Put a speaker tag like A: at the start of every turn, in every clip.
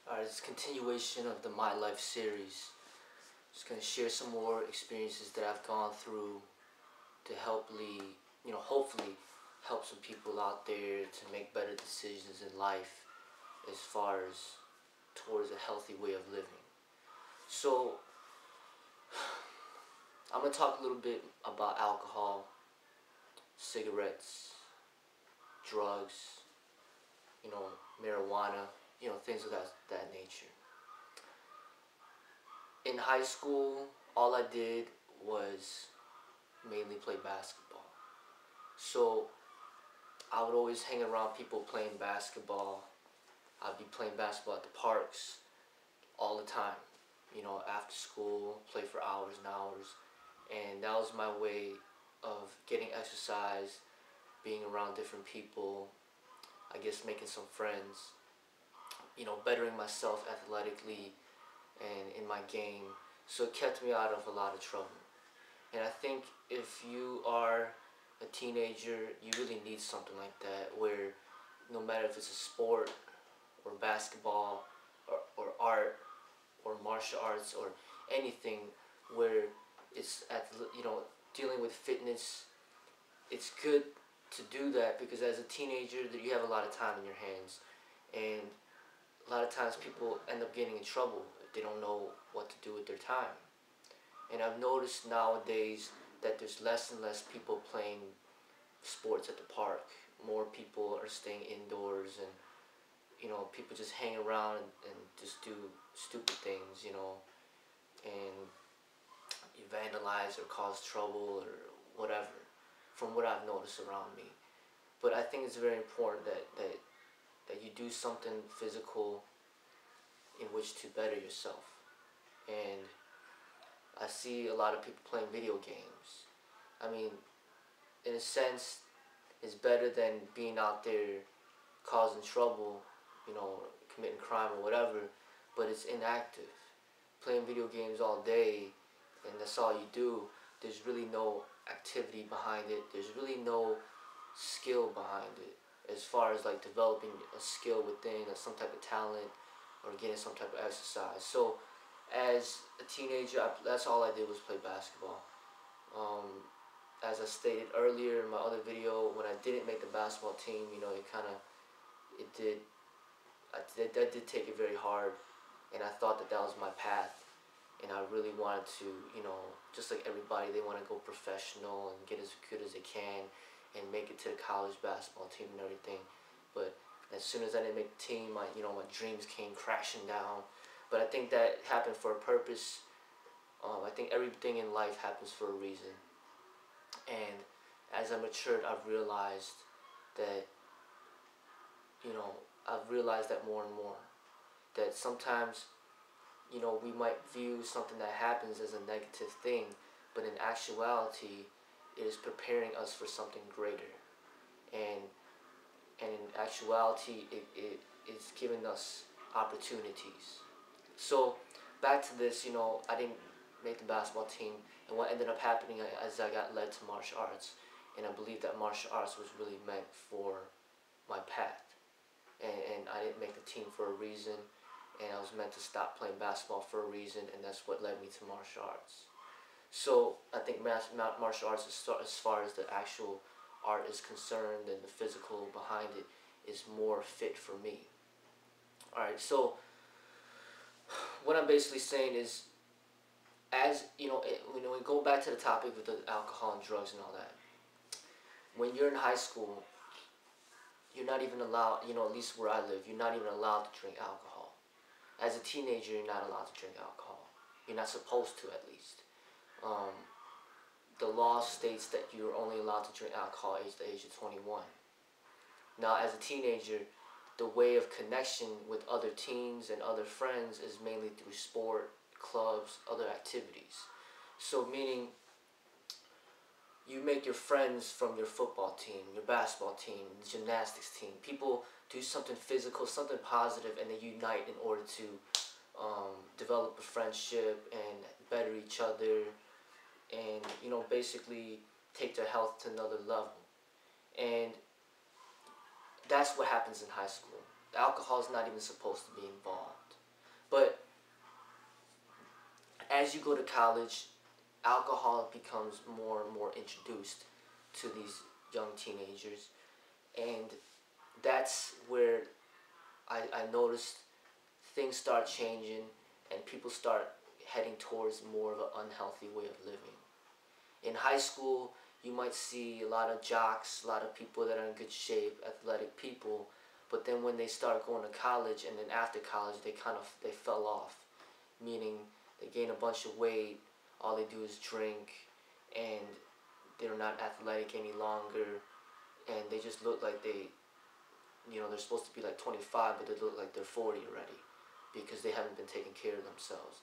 A: Alright, it's a continuation of the My Life series. Just gonna share some more experiences that I've gone through to hopefully help some people out there to make better decisions in life as far as towards a healthy way of living. So, I'm gonna talk a little bit about alcohol, cigarettes, drugs, marijuana, things of that nature. In high school, all I did was mainly play basketball. So I would always hang around people playing basketball. I'd be playing basketball at the parks all the time. After school, play for hours and hours. And that was my way of getting exercise, being around different people, I guess making some friends, bettering myself athletically and in my game. So it kept me out of a lot of trouble. And I think if you are a teenager, you really need something like that where no matter if it's a sport or basketball or art or martial arts or anything where it's dealing with fitness, it's good to do that because as a teenager you have a lot of time in your hands, and a lot of times people end up getting in trouble if they don't know what to do with their time. And I've noticed nowadays that there's less and less people playing sports at the park. More people are staying indoors, and people just hang around and just do stupid things, and you vandalize or cause trouble or whatever, from what I've noticed around me. But I think it's very important that you do something physical in which to better yourself. And I see a lot of people playing video games. I mean, in a sense, it's better than being out there causing trouble, committing crime or whatever, but it's inactive. Playing video games all day and that's all you do, there's really no activity behind it. There's really no skill behind it as far as like developing a skill within or some type of talent or getting some type of exercise. So as a teenager, that's all I did was play basketball. As I stated earlier in my other video, when I didn't make the basketball team, that did take it very hard, and I thought that was my path, and I really wanted to, just like everybody, they want to go professional and get as good as they can and make it to the college basketball team and everything. But as soon as I didn't make the team, my dreams came crashing down. But I think that happened for a purpose. I think everything in life happens for a reason. And as I matured, I've realized that, more and more. That sometimes, we might view something that happens as a negative thing, but in actuality, it is preparing us for something greater. And in actuality, it's giving us opportunities. So back to this, I didn't make the basketball team, and what ended up happening as I got led to martial arts, and I believe that martial arts was really meant for my path, and I didn't make the team for a reason, and I was meant to stop playing basketball for a reason, and that's what led me to martial arts. So I think martial arts, as far as the actual art is concerned and the physical behind it, is more fit for me. Alright, so what I'm basically saying is, as when we go back to the topic with the alcohol and drugs and all that, when you're in high school, you're not even allowed, at least where I live, you're not even allowed to drink alcohol. As a teenager, you're not allowed to drink alcohol. You're not supposed to, at least. The law states that you're only allowed to drink alcohol at the age of 21. Now, as a teenager, the way of connection with other teens and other friends is mainly through sport, clubs, other activities. So meaning, you make your friends from your football team, your basketball team, gymnastics team. People do something physical, something positive, and they unite in order to develop a friendship and better each other, and basically take their health to another level. And that's what happens in high school. The alcohol is not even supposed to be involved. But as you go to college, alcohol becomes more and more introduced to these young teenagers, and that's where I noticed things start changing and people start heading towards more of an unhealthy way of living. In high school, you might see a lot of jocks, a lot of people that are in good shape, athletic people, but then when they start going to college and then after college, they fell off, meaning they gain a bunch of weight, all they do is drink, and they're not athletic any longer, and they just look like they're supposed to be like 25, but they look like they're 40 already because they haven't been taking care of themselves.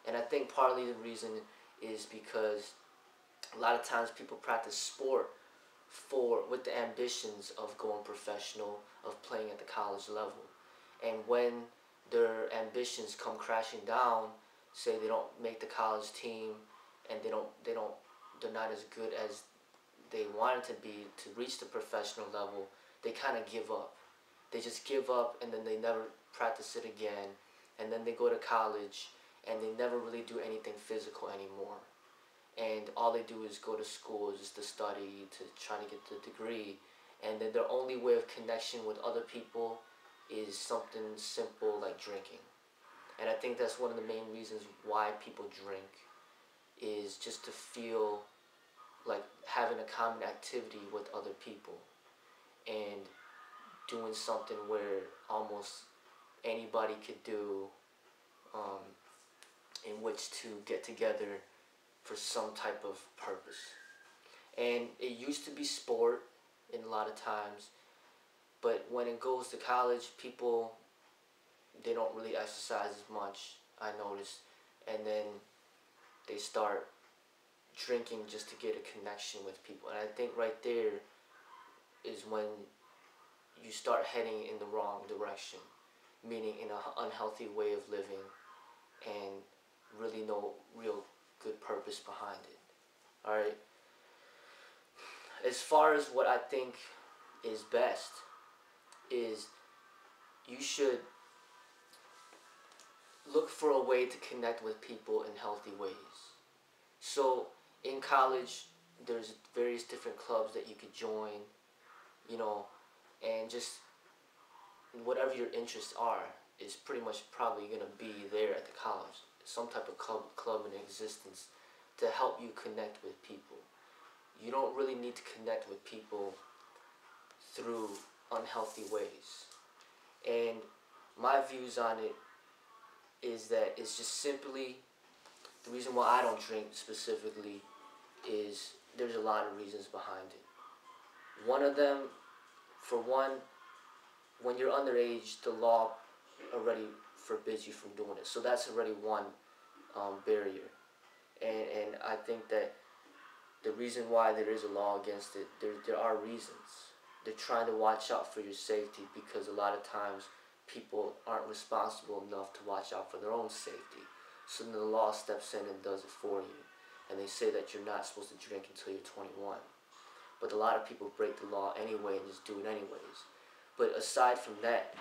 A: And I think partly the reason is because a lot of times people practice sport with the ambitions of going professional, of playing at the college level. And when their ambitions come crashing down, say they don't make the college team and they're not as good as they wanted to be to reach the professional level, they kind of give up. They just give up and then they never practice it again, and then they go to college and they never really do anything physical anymore. And all they do is go to school just to study, to try to get the degree, and then their only way of connection with other people is something simple like drinking. And I think that's one of the main reasons why people drink, is just to feel like having a common activity with other people and doing something where almost anybody could do, in which to get together for some type of purpose. And it used to be sport in a lot of times, but when it goes to college, people, they don't really exercise as much, I noticed, and then they start drinking just to get a connection with people. And I think right there is when you start heading in the wrong direction, meaning in an unhealthy way of living and really no real good purpose behind it. Alright? As far as what I think is best is you should look for a way to connect with people in healthy ways. So in college, there's various different clubs that you could join, and just whatever your interests are is pretty much probably going to be there at the college. Some type of club in existence to help you connect with people. You don't really need to connect with people through unhealthy ways. And my views on it is that it's just simply, the reason why I don't drink specifically is there's a lot of reasons behind it. One of them, for one, when you're underage, the law already forbids you from doing it. So that's already one barrier. And I think that the reason why there is a law against it, there are reasons. They're trying to watch out for your safety, because a lot of times people aren't responsible enough to watch out for their own safety. So then the law steps in and does it for you. And they say that you're not supposed to drink until you're 21. But a lot of people break the law anyway and just do it anyways. But aside from that,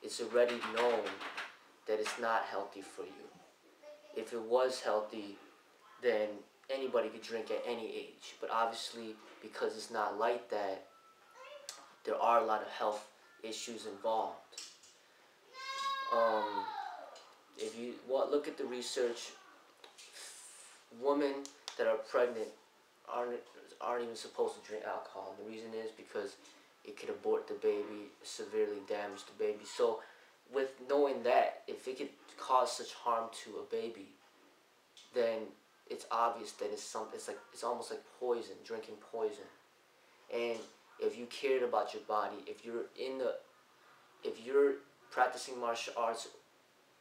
A: it's already known that it's not healthy for you. If it was healthy, then anybody could drink at any age. But obviously, because it's not like that, there are a lot of health issues involved. If you look at the research, women that are pregnant aren't even supposed to drink alcohol. The reason is because it could abort the baby, severely damage the baby. So with knowing that, if it could cause such harm to a baby, then it's obvious that it's almost like poison, drinking poison. And if you cared about your body, if you're practicing martial arts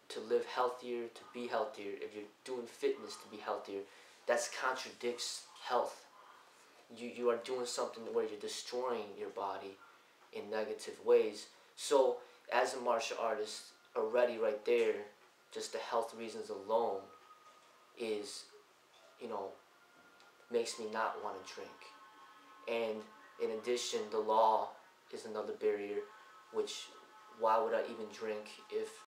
A: to live healthier, to be healthier, if you're doing fitness to be healthier, that contradicts health. You are doing something where you're destroying your body in negative ways. So as a martial artist, already right there, just the health reasons alone is, makes me not want to drink. And in addition, the law is another barrier, which why would I even drink if